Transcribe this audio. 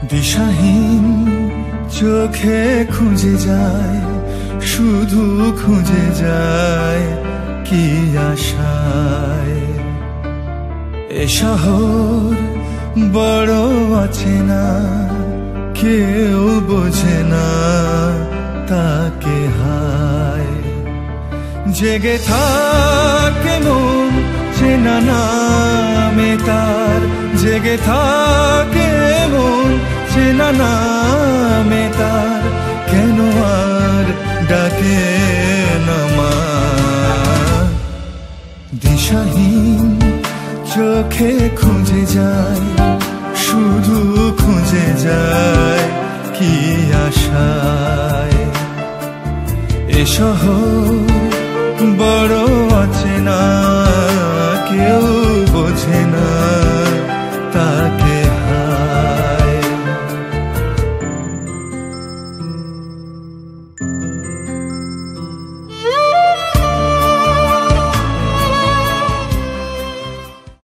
দিশাহীন চোখে খুঁজে যায়, শুধু খুঁজে যায় কি আশায়। এ শহর বড় অচেনা, কেউ বোঝে না তাকে হায়। জেগে থাকে মন চেনা নামে তার, জেগে থাকে মন চেনা নামে তার, কেন আর ডাকে না মা। দিশাহীন চোখে খুঁজে যায়, শুধু খুঁজে যায় কি আশায়। এ শহর